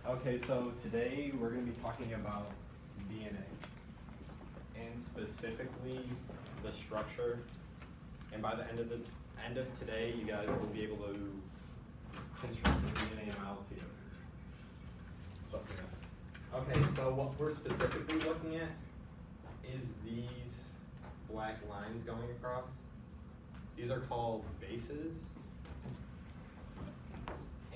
Okay, so today we're going to be talking about DNA, and specifically the structure. And by the end of today, you guys will be able to construct the DNA model together. Okay, so what we're specifically looking at is these black lines going across. These are called bases.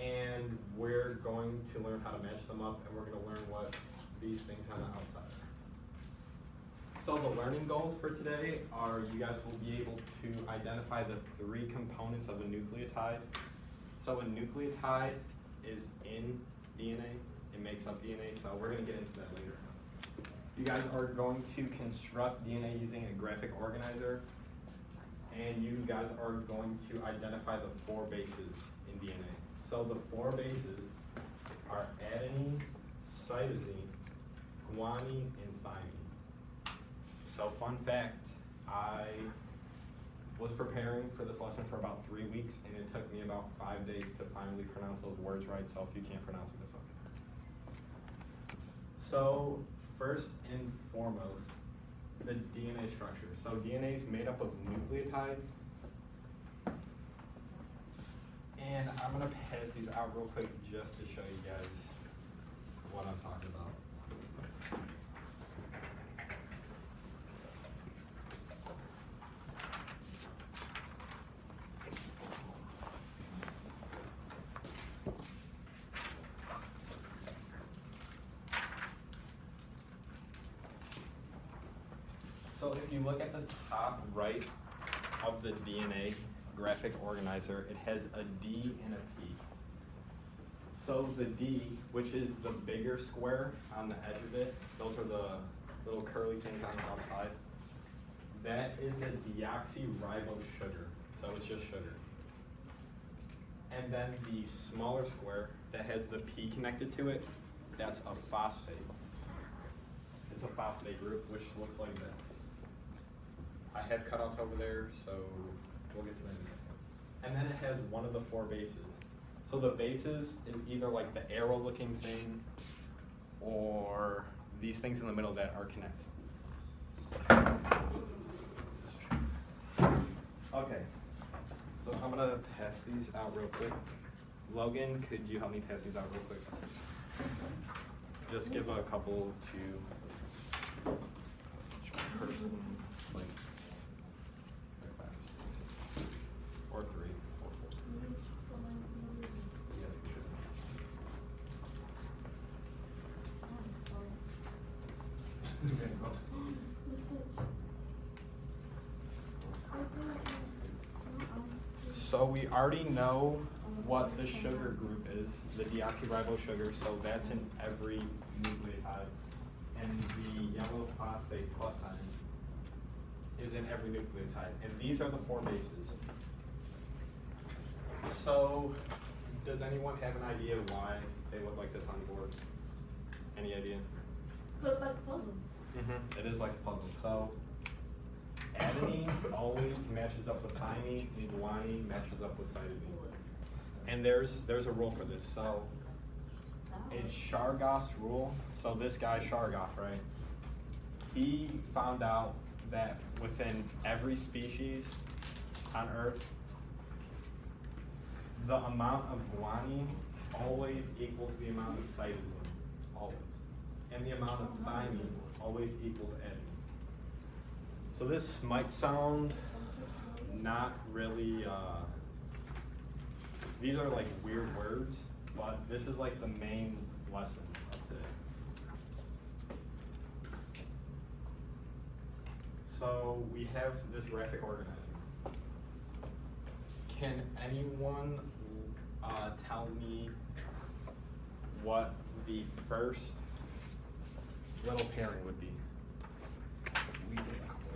And we're going to learn how to match them up, and we're going to learn what these things on the outside are. So the learning goals for today are you guys will be able to identify the three components of a nucleotide. So a nucleotide is in DNA, it makes up DNA, so we're going to get into that later. You guys are going to construct DNA using a graphic organizer, and you guys are going to identify the four bases in DNA. So the four bases are adenine, cytosine, guanine, and thymine. So fun fact, I was preparing for this lesson for about 3 weeks, and it took me about 5 days to finally pronounce those words right, so if you can't pronounce it, it's okay. So first and foremost, the DNA structure. So DNA is made up of nucleotides. And I'm going to pass these out real quick just to show you guys what I'm talking about. So if you look at the top right of the DNA graphic organizer, it has a D and a P. So the D, which is the bigger square on the edge of it, those are the little curly things on the outside, that is a deoxyribose sugar, so it's just sugar. And then the smaller square that has the P connected to it, that's a phosphate. It's a phosphate group, which looks like this. I have cutouts over there, so we'll get to that in a second. And then it has one of the four bases. So the bases is either like the arrow looking thing or these things in the middle that are connected. Okay, so I'm gonna pass these out real quick. Logan, could you help me pass these out real quick? Just give a couple to each person, like, or three, or four. Yes, you should. So we already know what the sugar group is, the deoxyribose sugar, so that's in every nucleotide. And the yellow phosphate plus sign is in every nucleotide. And these are the four bases. So, does anyone have an idea why they look like this on board? Any idea? Look like a puzzle. It is like a puzzle. So, adenine always matches up with thymine, and guanine matches up with cytosine. And there's a rule for this. So, it's Chargaff's rule. So this guy Chargaff, right? He found out that within every species on Earth, the amount of guanine always equals the amount of cytosine, always. And the amount of thymine always equals adenine. So this might sound not really, these are like weird words, but this is like the main lesson of today. So we have this graphic organizer. Can anyone tell me what the first little pairing would be? We did a couple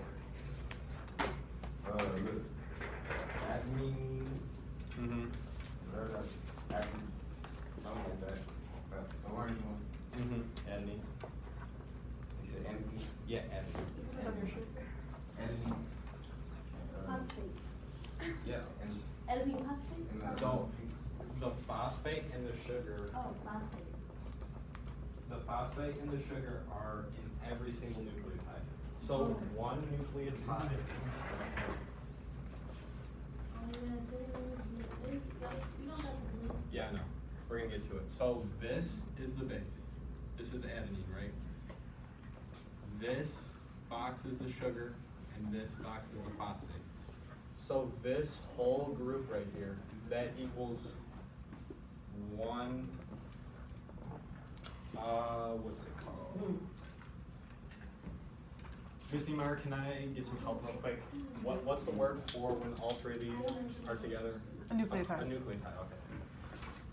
already. Adenine. Something like that. The orange one. Adenine. You said adenine? Yeah, adenine. Adenine. Phosphate. Yeah. Adenine phosphate? And So the phosphate and the sugar Oh, phosphate. the phosphate and the sugar are in every single nucleotide. So one nucleotide, yeah, no, we're gonna get to it. So this is the base. This is adenine, right? This box is the sugar, and this box is the phosphate. So this whole group right here, that equals one, what's it called? Ms. Niemeyer, can I get some help real quick? What's the word for when all three of these are together? A nucleotide. A nucleotide, okay.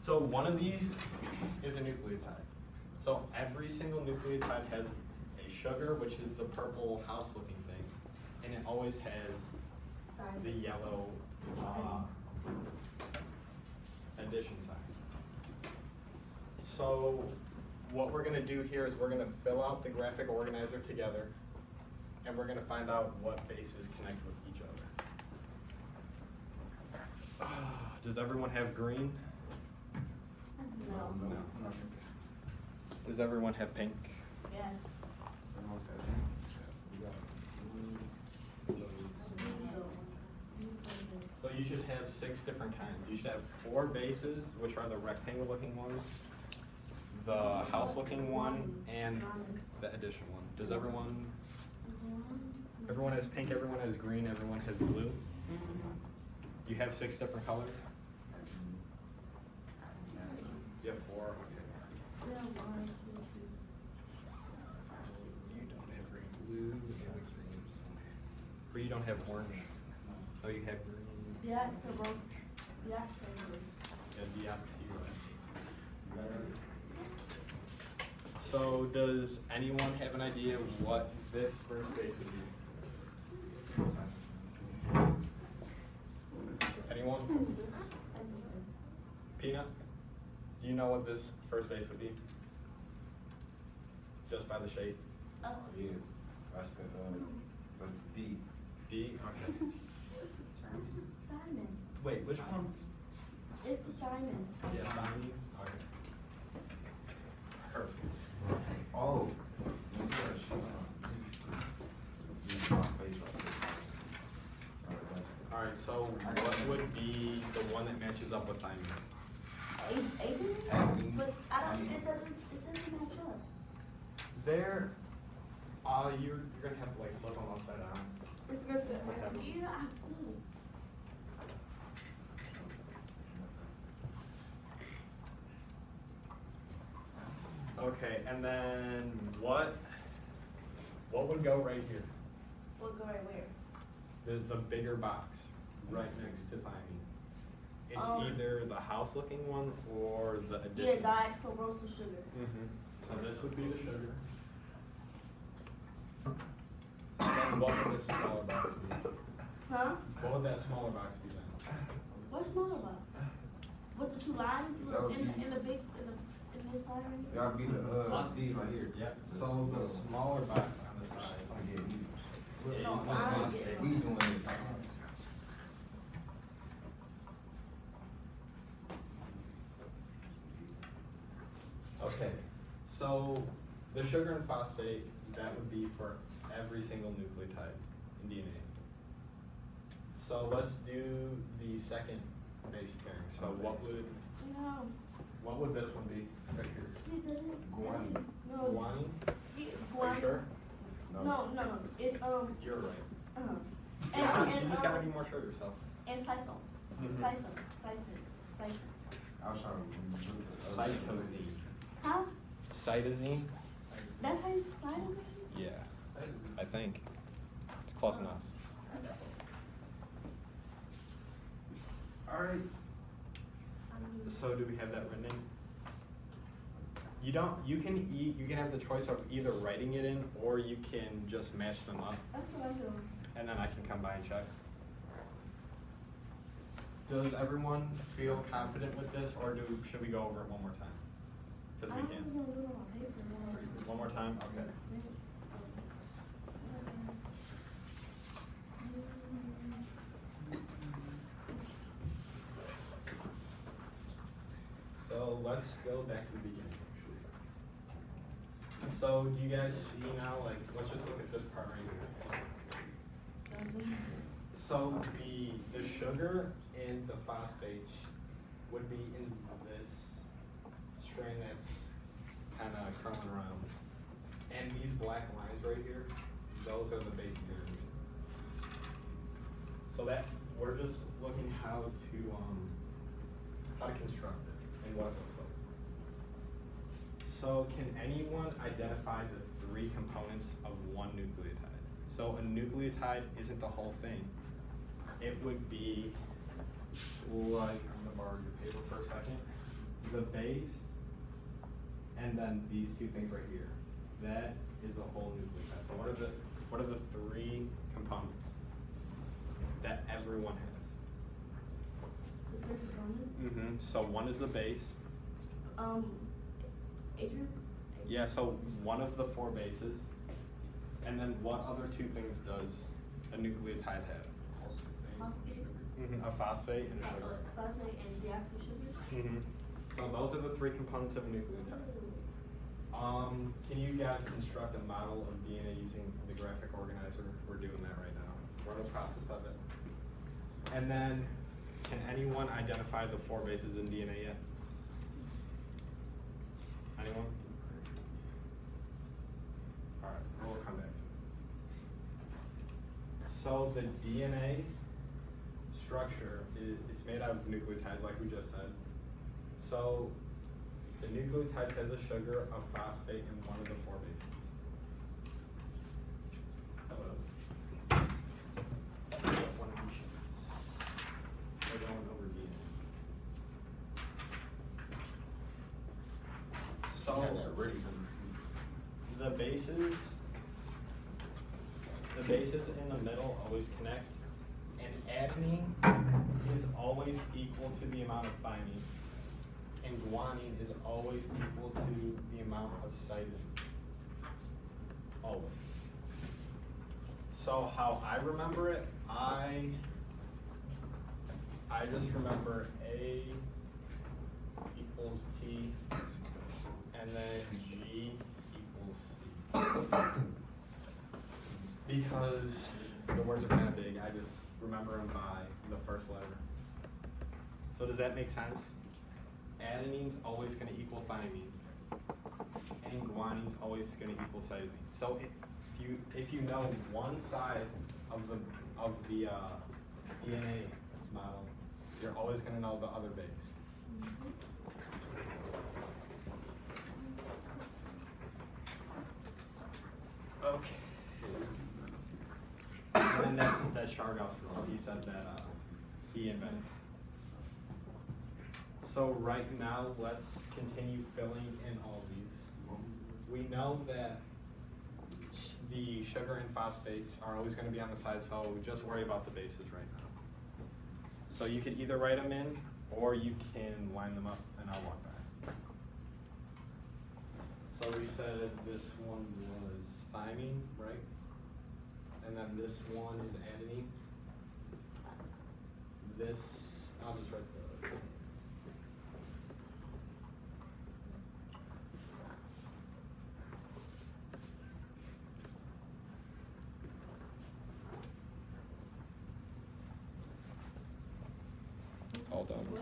So one of these is a nucleotide. So every single nucleotide has a sugar, which is the purple house-looking thing, and it always has the yellow addition sign. So what we're gonna do here is we're gonna fill out the graphic organizer together, and we're gonna find out what bases connect with each other. Does everyone have green? No. No. Does everyone have pink? Yes. Everyone said that. We got blue, So you should have 6 different kinds. You should have 4 bases, which are the rectangle looking ones, the house looking one, and the addition one. Does everyone has pink, everyone has green, everyone has blue? You have 6 different colors? You have 4, okay. Yeah, 1, 2, 3. You don't have green. Blue, and green. Or you don't have orange? Oh, you have green. Yeah, so both. Yeah, so And so does anyone have an idea what this first base would be? Anyone? Peanut? Do you know what this first base would be? Just by the shape? Oh. yeah, that's the D. D? Okay. Diamond. Wait, which one? It's the diamond. Yeah, diamond? Okay. Perfect. Oh. You got a shit on. Use my face right there. Alright, so what would be the one that matches up with diamond? Aiden? But I don't, it doesn't match up. There, you're gonna have to like flip them upside down. It's good. Yeah, I do. Okay, and then what would go right here? We'll go right where? The bigger box, right next to thymine. It's either the house looking one or the Yeah, addition. dioxyribosyl sugar. So this would be the sugar. And what would this smaller box be? Huh? What would that smaller box be then? What's smaller about? With the 2 lines That would in be- the big in this side right here? Gotta be the D right here. Yep, so the smaller box on the side. Yeah, Yeah, No, he's I looking get it. at- we doing it. Okay, so the sugar and phosphate, that would be for every single nucleotide in DNA. So let's do the second base pairing. So No. what would this one be right here? Guanine. No. Guanine? Yeah, Are you sure? No. It's You're right. and You just gotta be more sure of yourself. and cytosine. Mhm. Cytosine. I was trying to. Cytosine. Huh? Cytosine? That's how you cytosine? Yeah, I think. It's close enough. Alright, so do we have that written in? You can have the choice of either writing it in or you can just match them up That's what I'm doing. and then I can come by and check. Does everyone feel confident with this or should we go over it one more time? Cause we I can. was gonna do it on paper. One more time, okay. So let's go back to the beginning. So do you guys see now, like, let's just look at this part right here. So the sugar and the phosphates would be in this string that's kind of curling around. And these black lines right here, those are the base pairs. So that, we're just looking how to construct it and what it looks like. So can anyone identify the three components of one nucleotide? So a nucleotide isn't the whole thing. It would be like, I'm gonna borrow your paper for a second. The base, and then these two things right here. That is a whole nucleotide. So what are the three components that everyone has? The third component? So one is the base. Adrian? Yeah, so one of the four bases. And then what other two things does a nucleotide have? Phosphate. A phosphate and a sugar. Phosphate and deoxysugar? So those are the three components of a nucleotide. Can you guys construct a model of DNA using the graphic organizer? We're doing that right now. We're in the process of it. And then, can anyone identify the four bases in DNA yet? Anyone? All right, we'll come back. So the DNA structure, it's made out of nucleotides like we just said. So the nucleotide has a sugar, a phosphate, and one of the four bases. Hello. One of these sheets. We're going over DNA. So the bases in the middle always connect, and adenine is always equal to the amount of thymine, and guanine is always equal to the amount of cytosine. Always. So how I remember it, I just remember A equals T, and then G equals C. Because the words are kind of big, I just remember them by the first letter. So does that make sense? Adenine's always going to equal thymine, and guanine's always going to equal cytosine. So if you know one side of the DNA model, you're always going to know the other base. Okay. And then that's Chargaff's rule. He said that he invented. So right now, let's continue filling in all these. We know that the sugar and phosphates are always going to be on the side, so just worry about the bases right now. So you can either write them in, or you can line them up, and I'll walk back. So we said this one was thymine, right? And then this one is adenine. This, I'll just write the. All done. What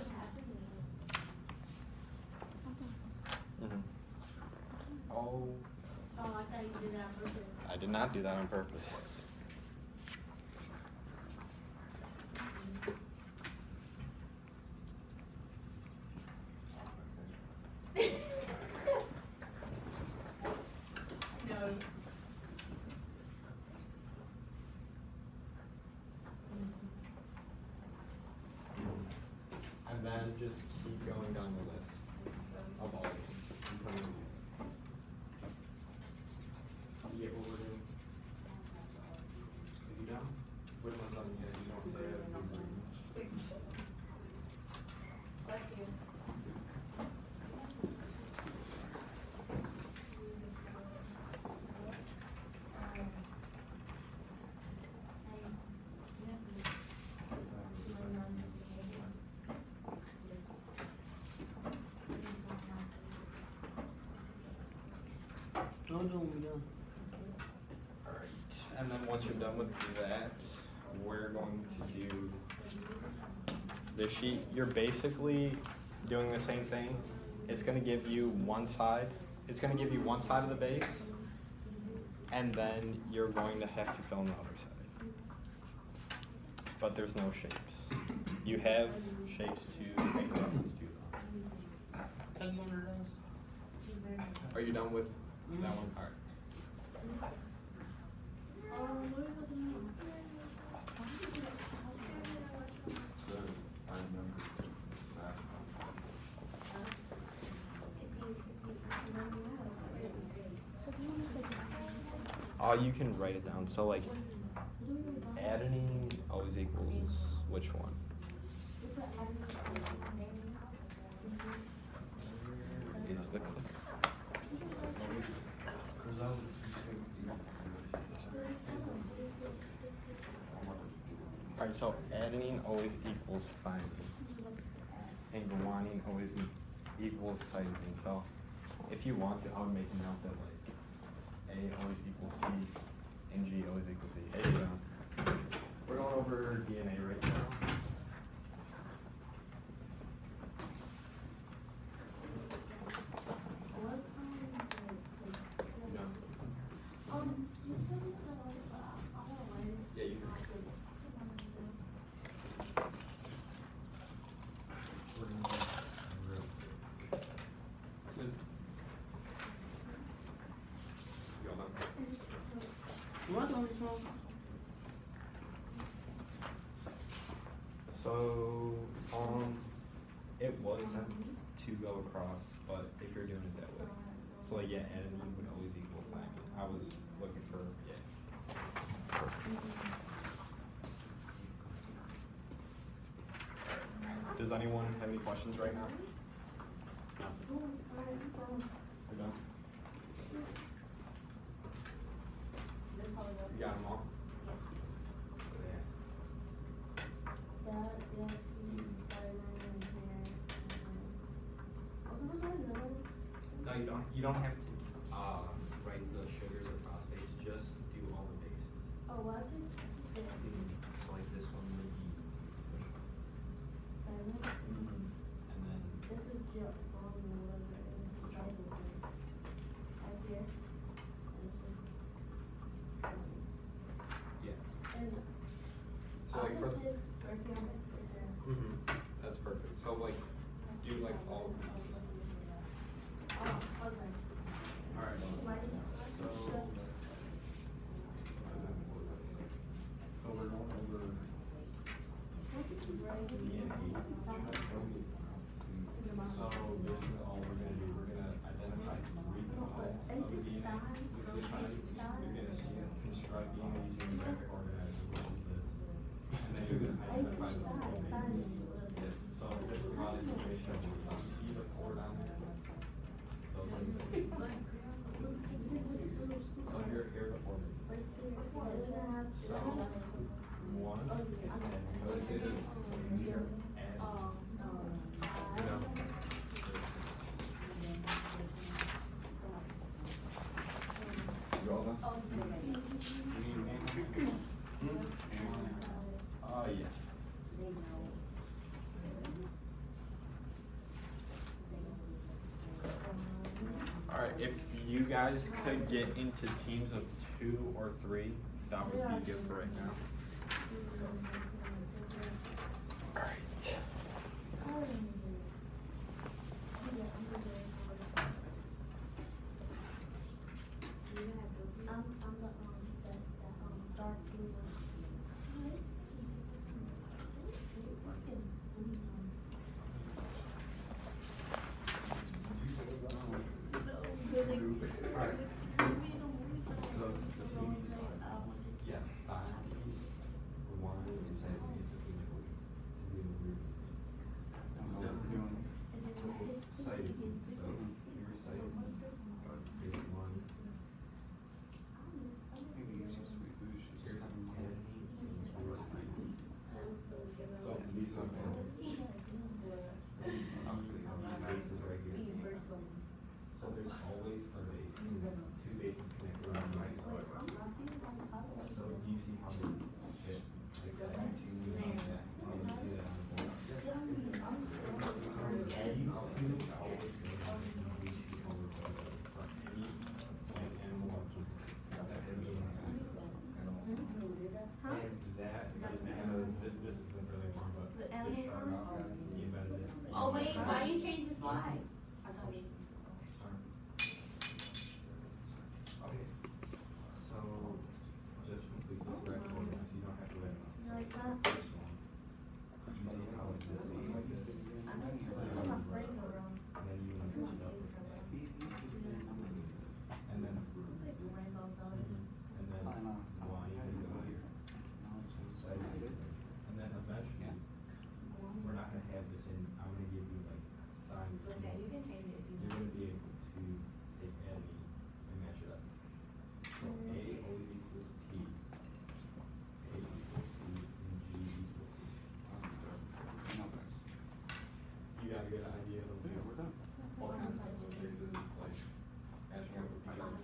happened? Oh. Oh, I thought you did that on purpose. I did not do that on purpose. No. And then just keep going down the list of all of them. in front of you. You get what we're doing? Are you done? Which one's on the end? You don't have Bless you. I'll do when we're done. Alright, and then once you're done with that, we're going to do the sheet. You're basically doing the same thing. It's gonna give you one side. It's gonna give you one side of the base, and then you're going to have to fill in the other side. But there's no shapes. You have shapes to make reference to though. Tell me what it is. Are you done with that one part? Good, I remember that. You can write it down. So like, adenine always equals which one? Where is the click? Cause I was Alright, so adenine always equals thymine, and guanine always equals cytosine. So if you want to, I would make a note that like A always equals T, and G always equals C. Hey, we're going over DNA right now. Yeah, you can. You all done? What on this one? So, it was meant to go across, but if you're doing it that way. So like, yeah, adenine would always equal thymine. I was looking for, yeah. Does anyone have any questions right now? No. We're done? You got them all? No, you don't have to, write the sugars or phosphates, just do all the bases. Oh, what? So like this one would be, and then, This is just on the whatever it is, the cycle thing. Right here. And this is. yeah. And So I'll like for, put this right here, right there. mhm, that's perfect. So like, do like all of these. Oh, okay. Alright. Right. So we're going over DNA. So this is all we're gonna do. We're gonna identify 3 components of the DNA. You're gonna construct DNA using the graphic organizer, which is this. And then you're gonna identify the components. So there's a lot of information. You see the 4 down there? Those are the things. So here are the 4 bases. So 1 and go to and you know. You all done? Yeah. Alright, if you guys could get into teams of 2 or 3, that would be good for right now. Alright. Alright. So, yeah, Oh wait, why you change the slide? I thought we. Okay. So, just complete this record, so you don't have to wait. Like that. First one. You see how it just looks like this? I must have took my spray coat on. And then you I took my finish it up. face coat off. And then, Like the rainbow color. and then one, you can go here. Just size it. And then eventually, we're not gonna have this in, I'm gonna give you like sign. Okay, you can change it if you You're want. gonna be able to take any and match it up. So A always equals T. A equals T and G equals C. You got a good idea of what concepts of this is like matching up with each other?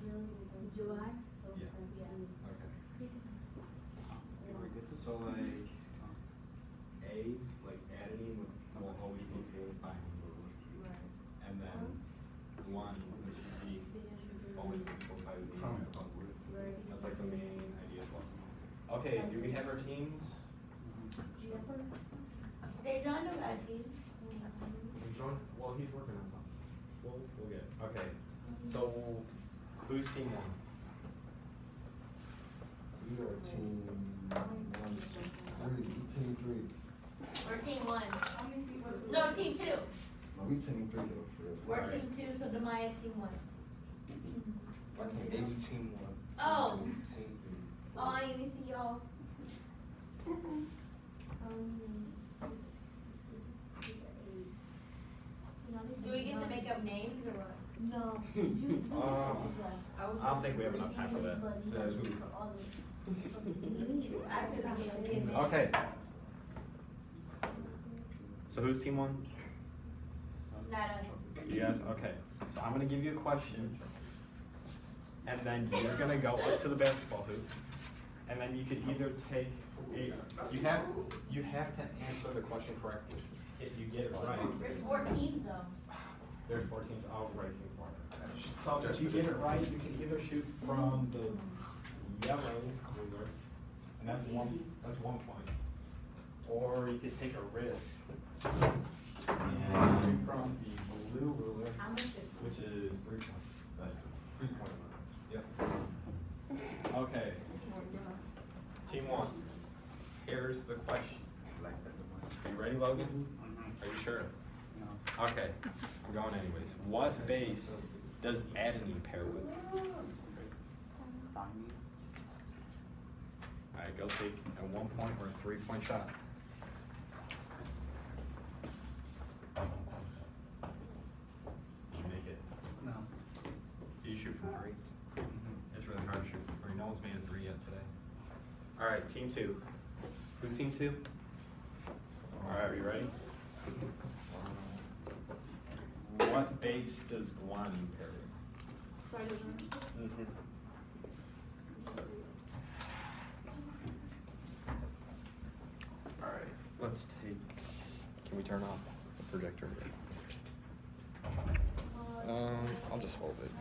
July? Yeah. Yeah. Okay. So like A, like adenine will always equal thymine. And then one, which is G, always equals cytosine. That's like the main idea of lesson. Okay, do we have our teams? Dejan no got you. John, well, he's working on something. We'll get it. Okay, so who's team one? We are team one, team three. Or team one. No, team two. No, we team three though. We're Alright. team two, so Demaya's team one. Maybe team one. Oh. Team three. Oh, I didn't even see y'all. Do we get to make up names or what? No. I don't think we have enough time for that. Says who? Actually, I'm gonna get names. Okay. So who's team one? Not us. You guys, okay. So I'm gonna give you a question. And then you're gonna go up to the basketball hoop. And then you could either take you have to answer the question correctly. If you get it right, There's 4 teams though. there's 4 teams, I'll write team 4. So if you get it right, you can either shoot from the yellow ruler, and that's 1 point. Or you could take a risk and shoot from the blue ruler, How much is which is 3 points. That's the 3 point line. Yep. Okay, team 1, here's the question. Are you ready, Logan? Are you sure? Okay, I'm going anyways. What base does adenine pair with? Alright, go take a 1 point or a 3 point shot. You make it. No. Do you shoot from 3? It's really hard to shoot from 3. No one's made a 3 yet today. Alright, team 2. Who's team 2? Alright, are you ready? What base does guanine pair with? Mm-hmm. Alright, let's take, can we turn off the projector? I'll just hold it.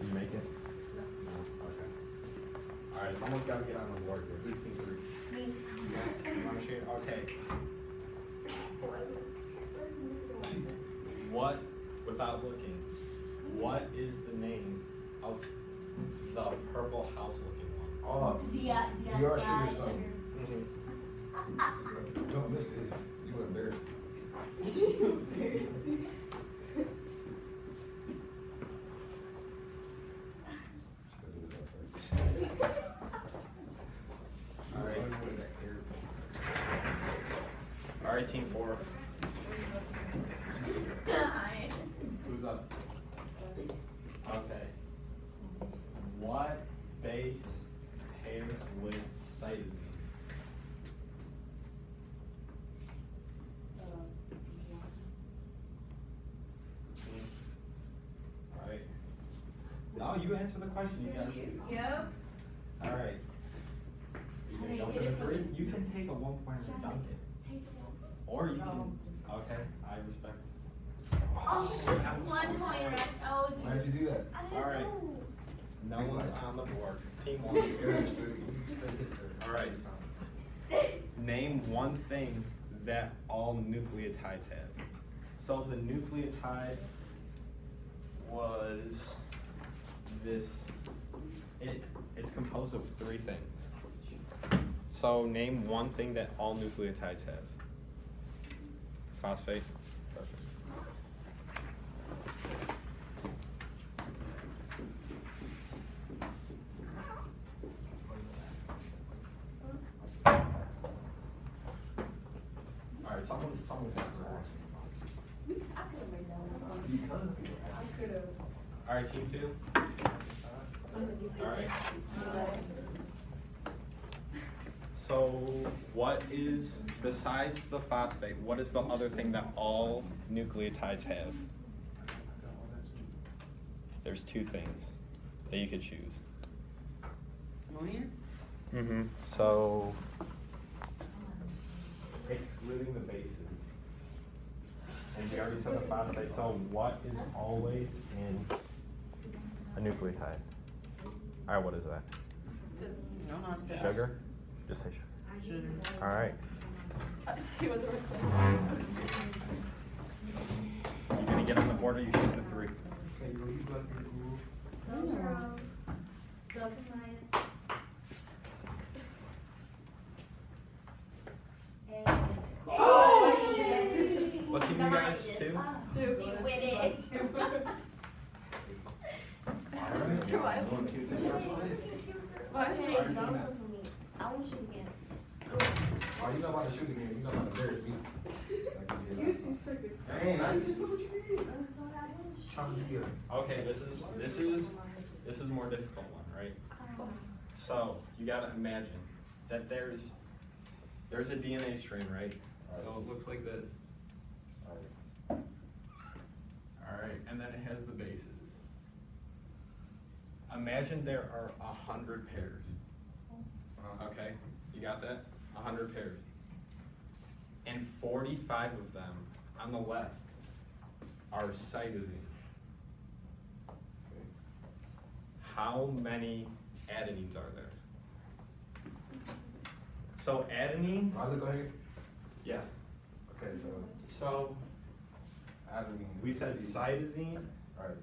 You make it? No, okay. Alright, someone's gotta get on the board here. Who's team 3? Me. You wanna shoot? Okay. What, without looking, what is the name of the purple house looking one? Oh, D.R. DR Sugar. sugar something. Don't miss this. You embarrassed. Alright. Alright, team 4. Who's up? Okay. What base pairs with cytosine? Alright. No, you answer the question, you gotta shoot. Yep. Alright. You How do can you go get for it the from 3, the- you can take a 1 point and dunk it. Or you can, okay, I respect. Oh, 1 point, right? Oh, Why'd you do that? I didn't Alright. know. No one's on the board. Team one. Alright. Name one thing that all nucleotides have. So the nucleotide was this, it's composed of three things. So name one thing that all nucleotides have. Phosphate. Perfect. Alright, someone's got some. I could have made that one. I could have. Alright, team two. Alright. So what is, besides the phosphate, what is the other thing that all nucleotides have? There's two things that you could choose. Ammonia? Mm-hmm. So, excluding the bases. And we already said the phosphate, so what is always in a nucleotide? Alright, what is that? I don't know how to say. Sugar? Just say sugar. Sugar. Alright. See what the You're gonna get on the board or you shoot the three? What's in you guys too? You with it. What? I want you again. Oh, you know about to shoot again. You know about to embarrass me. Dang, I just what you mean? Trying to get it. Okay, this is a more difficult one, right? So you gotta imagine that there's a DNA string, right? So it looks like this. Alright, and then it has the bases. Imagine there are 100 pairs. Okay, you got that? 100 pairs. And 45 of them on the left are cytosine. How many adenines are there? So adenine, I look on here. yeah. Okay, So adenine. we said cytosine, Alright,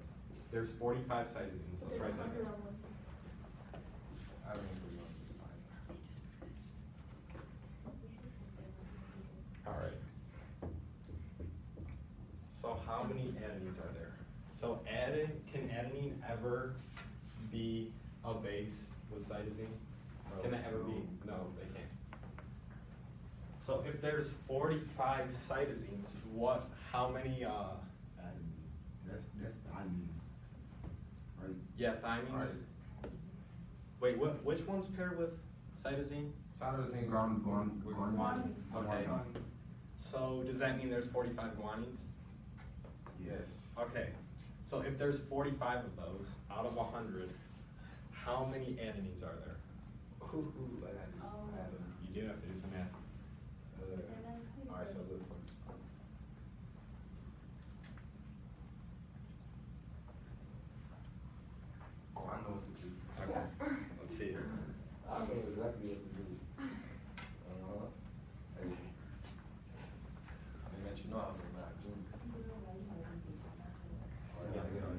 there's 45 cytosines, let's write that down. adenine. Alright. So how many adenines are there? So can adenine ever be a base with cytosine? Can that ever be? No, they can't. So if there's 45 cytosines, how many, That's adenine. Right? yeah, thymines? Alright. Wait, which one's paired with cytosine? Cytosine guanine. Okay. So does that mean there's 45 guanines? Yes. Okay, so if there's 45 of those out of 100, how many adenines are there? You do have to do some math. Alright, so look for. Oh, I know what to do. Okay, let's see here. I know exactly what to do. Hey. They let you know I was a Mac Jr. Oh, You gotta get all the,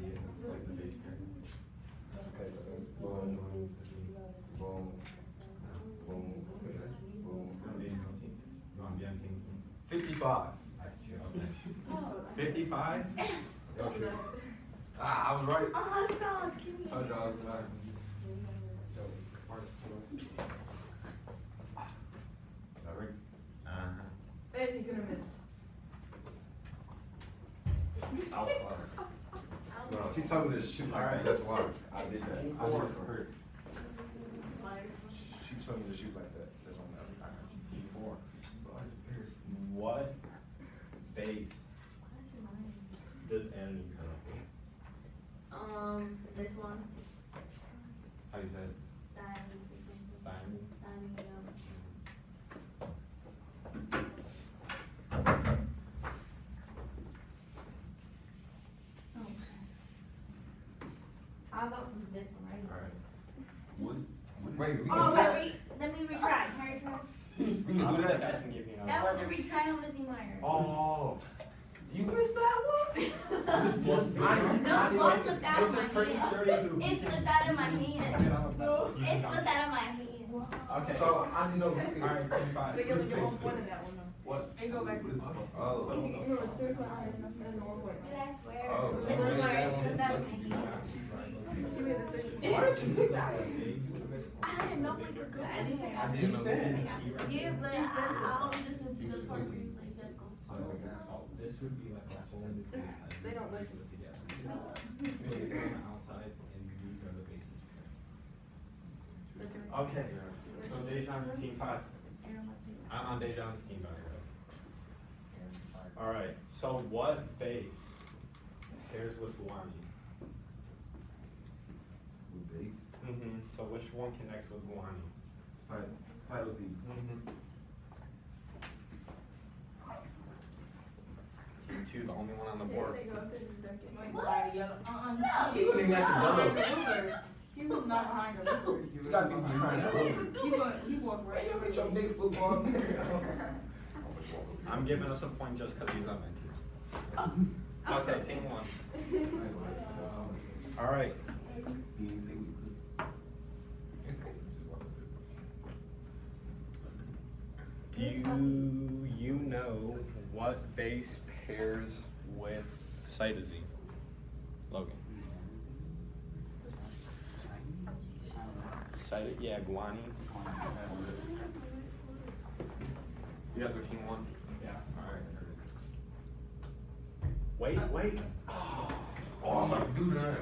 like the base pair. Okay, so that's boom, boom, boom, boom. You want to be on team? 55. Okay. 55? Yo, shit. Ah, I was right. Oh, no, give me. I was right. Uh-huh. And he's gonna miss. I'll No, she told me to shoot like that. That's why I did that. I did it for her. She told me to shoot like that. That's why I Team 4. Oh, it's embarrassing. What base does adenine come up with? This one. How do you say it? Thymine? I'll go from this one right Alright. What's Wait, we Oh, can do that? wait, let me retry. Can I retry? We can do I that? can give you another. That was a retry on Miss Meyer. Oh, you missed that one? No, it all slipped out of It's my a pretty hand. sturdy group. It slipped out of my hand. It slipped out of my hand. Okay. So, I know. Alright, team 5. But you'll get 1 point in that one though. What? And go back to. Oh. You remember 3 points and then 1 point. Did I swear? Oh, so Miss wait, Meyer, that it one slipped out of is my lucky. hand. Give me the second. Why did you do that? I didn't know we could go anything. I didn't know that. Yeah, but I only listened to the part where you like that go. So, this would be like a whole new thing. They don't listen. Together. So you go on the outside, and these are the bases. Okay, so Dejan's team 5. I'm on Dejan's team, by the way. Alright, so what base pairs with guanine? So which one connects with guanine? Cytosine. Team 2, the only one on the board. You wouldn't even have to know. He was not behind the liver. You gotta be behind the hood. He walked Hey, right. you get your big football man. I'm giving us a point just because he's on my team. Okay, team 1. Alright. Do you know what base pairs with cytosine? Logan. Yeah, guanine. You guys are team 1? Yeah. Alright. Wait. Oh, I'm about to do that.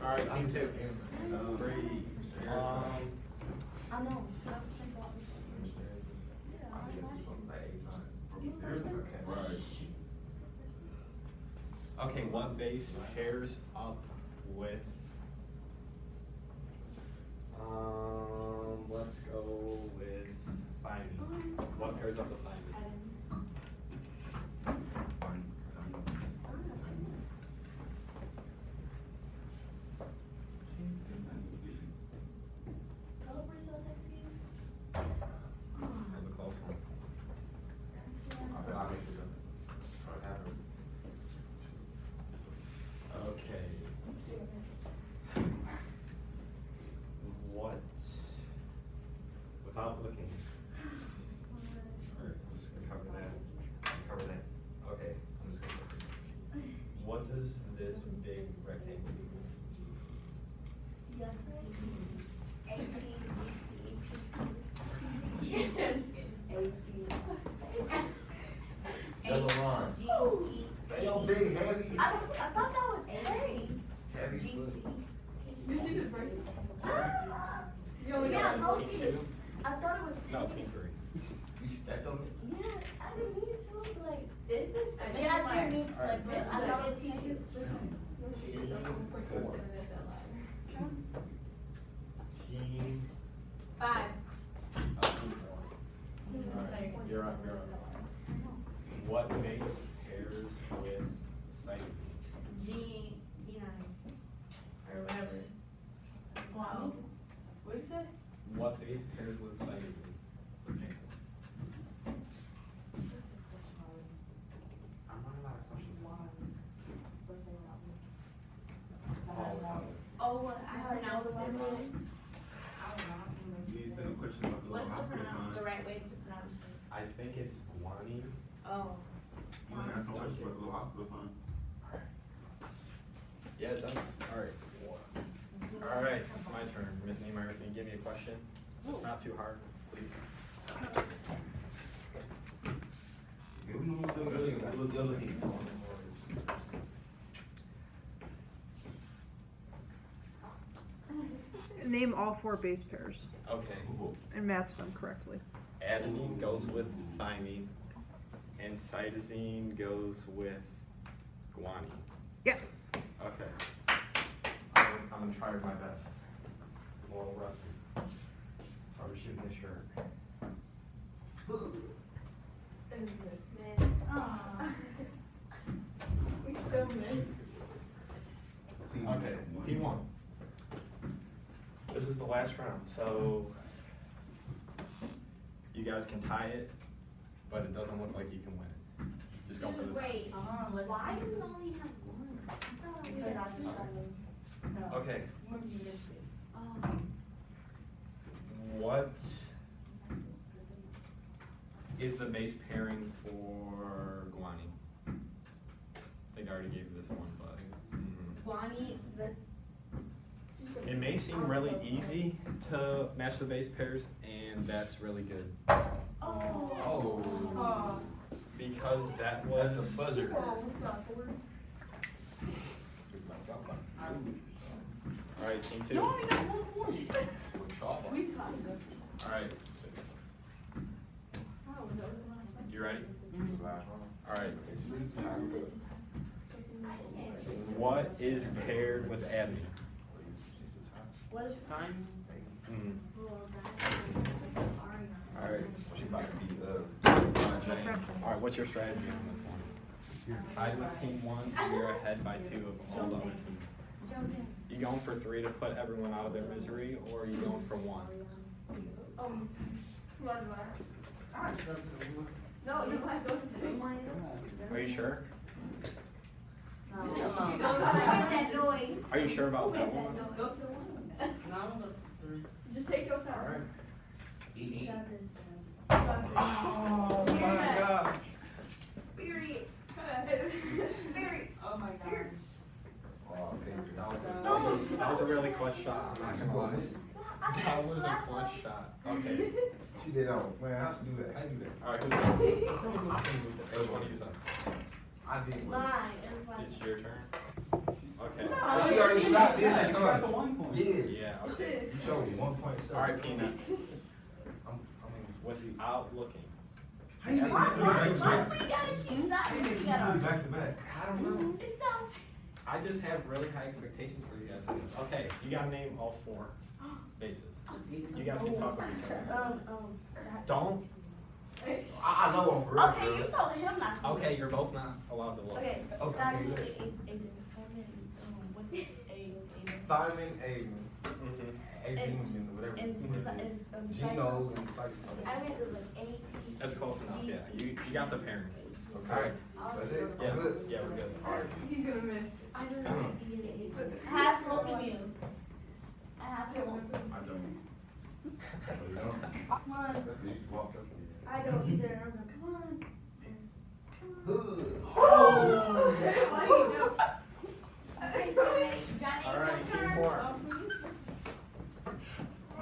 Alright, team 2. 3. I know. Okay, what base pairs up with, let's go with thymine. What pairs up with thymine? That was a close one. Okay. What? Without looking. Alright, I'm just gonna cover that. Okay, I'm just gonna focus. What does this big rectangle equal? Double line. Hey, yo, big, heavy. I thought that was Harry. Heavy foot. Did you just break it? You only Yeah, got Team okay. 2? I thought it was No, Harry. team 3. You stepped on it? Yeah, I didn't mean to, but like, This is. yeah, I didn't mean to, like, this, I Alright. thought it teach you. Team, Five. team 4. Alright, you're up. What base pairs with cytosine? G9. Or whatever. Wow. What did you say? What base pairs with cytosine? I'm running out of questions. Oh, I pronounced it wrong. You said a question about the What's little the hospital sign. the right way to pronounce it? I think it's guanine. Oh. You didn't ask no question about the little hospital sign. Yeah, it does. Alright. Alright, it's my turn. Ms. Niemeyer, can you give me a question? It's not too hard, please. Give me a little yellow heat. Name all 4 base pairs Okay. and match them correctly. Adenine goes with thymine, and cytosine goes with guanine. Yes. Okay. I'm gonna try my best. I'm a little rusty. So I'm shooting this shirt. We still missed. Okay, team 1. This is the last last round, so you guys can tie it, but it doesn't look like you can win it. Just go for the tie. Wait, why do we only have one? I thought we Because had I two. started. Okay, When you missed it. Oh. what is the base pairing for Guani? I think I already gave you this one, but. Guani, the. It may seem really easy to match the base pairs, and that's really good. Oh. Oh. Because that That's was. a buzzer. Oh, we got four. Alright, team two. You only got 1 point. We tied them. Alright, Oh, that was the last one. you ready? Last round. Alright. What is paired with admin? What is Time? Alright. She about to be, Jane. Alright, what's your strategy on this one? You're tied with team one, and you're ahead by 2 of all the other teams. You going for 3 to put everyone out of their misery, or are you going for 1? What? No, you might go to the Are you sure? that noise. Are you sure about that one? Go to one. No, I don't know. Three. Just take your time. Alright. Eat. Oh my god. Period. Period. Oh my gosh. Oh, okay, that was a- No. That was a really clutch shot, I'm not gonna lie. I That was a clutch shot. Okay. She did that, man, how'd you do that? How'd you do that? Alright, who's up? Which one is up? I did. Mine. It was like. It's your turn? Okay. No. Oh, she already shot this Yeah, and you got the done. 1 point. Yeah. Yeah, It okay. is. You showed me 1 point. Alright, Peanut. I mean, Without looking. how you do Why? it back to back? We gotta keep that. How you do We it gotta. back to back? I don't know. It's not. I just have really high expectations for you guys. Okay, you gotta name all 4 bases. You guys can talk with each other. Don't. I know I'm for real. Okay, you told him not to. Okay, you're both not allowed to look. Okay. Okay, That's good. Simon, Aiden, Mhm. Aiden, whatever. And Gino and Sites. I mean, it was like AT. That's close enough, yeah. You got the pairing. Okay. Alright. That's it? Yeah, Good? yeah, we're good. Alright. He's gonna miss. I don't know. I have hope in you. I have hope. I'm done. Come on. That's good. You just walked up. I don't either. I'm like, come on. Good. Okay, Johnny, Alright, it's your team turn. 4.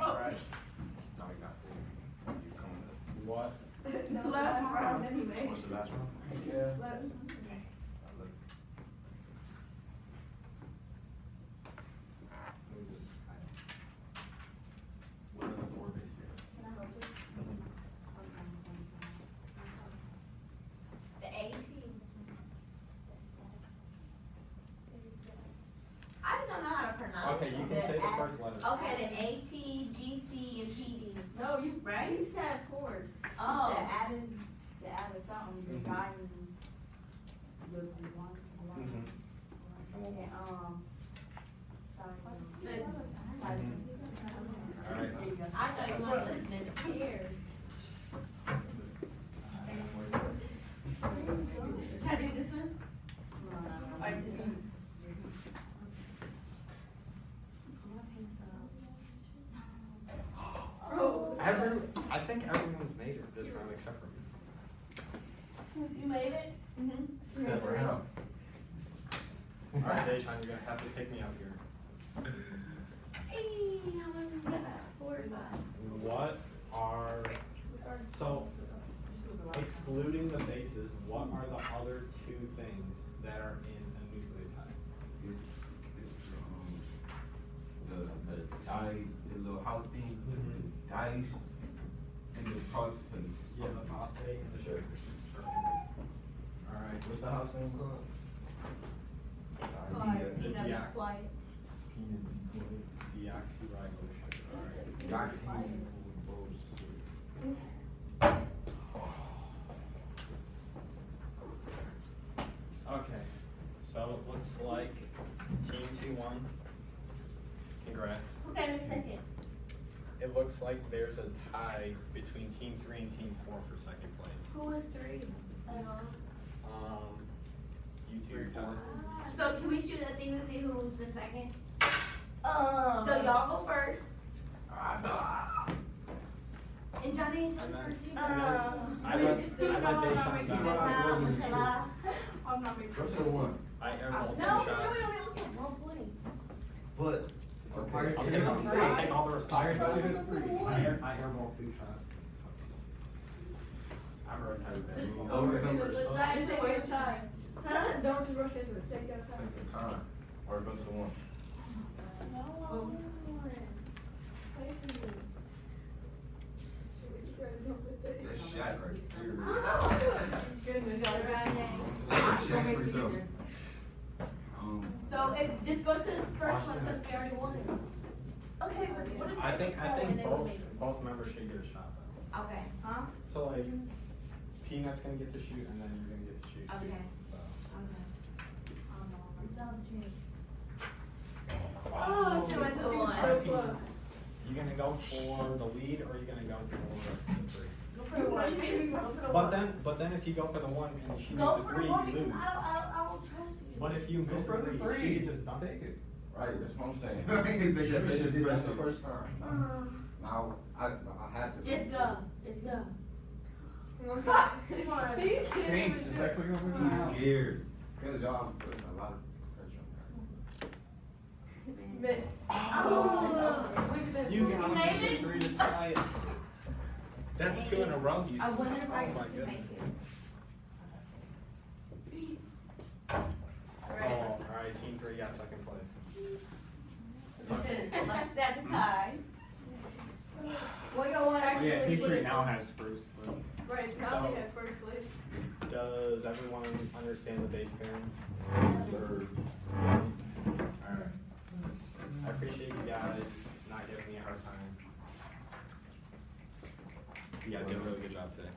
Alright. Now we got 4. You coming with What? It's the last round anyway. us? What's the last one? Last- What are the 4 base pairs? Can I help you? The AT. I just don't know how to pronounce. Okay, you can say the first letter. Okay, the AT, GC, and PD. No, you, Right? She said Ford. Oh. The added something, the Mhm. guy in the one. Mhm. And, sorry. Alright. There you go. I thought you weren't listening to peers. Can I do this one? Or this one? Bro. I think everyone's made it this round except for me. You made it? Mm-hmm. Except for him. Alright, Dejan, you're gonna have to pick me up here. Hey, how many we got? 4 or 5? What are, so excluding the bases, what are the other 2 things that are in a nucleotide? The little house thing, the dice, and the phosphorus. Yeah, the phosphate and the sugar. Alright. What's the house name called? Quiet. The Peanut is deox- quiet. Deoxyribose sugar, alright. Okay, so it looks like team 2 won. Congrats. Who got in second? looks like there's a tie between Team 3 and Team 4 for second place. Who is 3? You two are tied. So can we shoot a thing to see who's in second? So y'all go first. And Johnny is And then- first. I let Deshaun down. I'm not making. What's the one? I airballed 2 No, shots. wait. 1 point. But. I'll take all the responsibility. I airballed 2 shots. I'm already tired of that. I'll remember some. Take your time. Huh? Don't just rush into it. Take your time. Take the time. Or what's the one? No, I want one. Wait for me. That shot right there. Goodness, Go around That shot pretty dope. So if, just go to the first one since we already won it. Okay, but what if I think and then we'll both make it? both members should get a shot though. Okay, huh? So like, Peanut's gonna get to shoot and then you're gonna get to shoot. Okay. So. Oh, she went to the So one. close. You gonna go for the lead or are you gonna go for the 3? Go for the one. Maybe go for the But then if you go for the 1 and she Go makes a for 3, the one you because lose. I will trust you. But if you miss for the the 3, she three. can just dump it. Right, that's what I'm saying. They got- She they did that did the first time. Now, I had to. Just go, just go. Come on. He can't even do it. He's scared. Cause y'all putting a lot of pressure on Miss. Oh. You got made him it? to 3 to tie it. That's 2 in a row. He's. I wonder if I Oh my can goodness. make it. Oh, alright, Team 3 got second place. It's okay. That's a tie. Well, you want actually. Yeah, Team 3 win. now has first, but. Right, now they have first place. Does everyone understand the base pairings? Third. Alright. I appreciate you guys not giving me a hard time. You guys did a really good job today.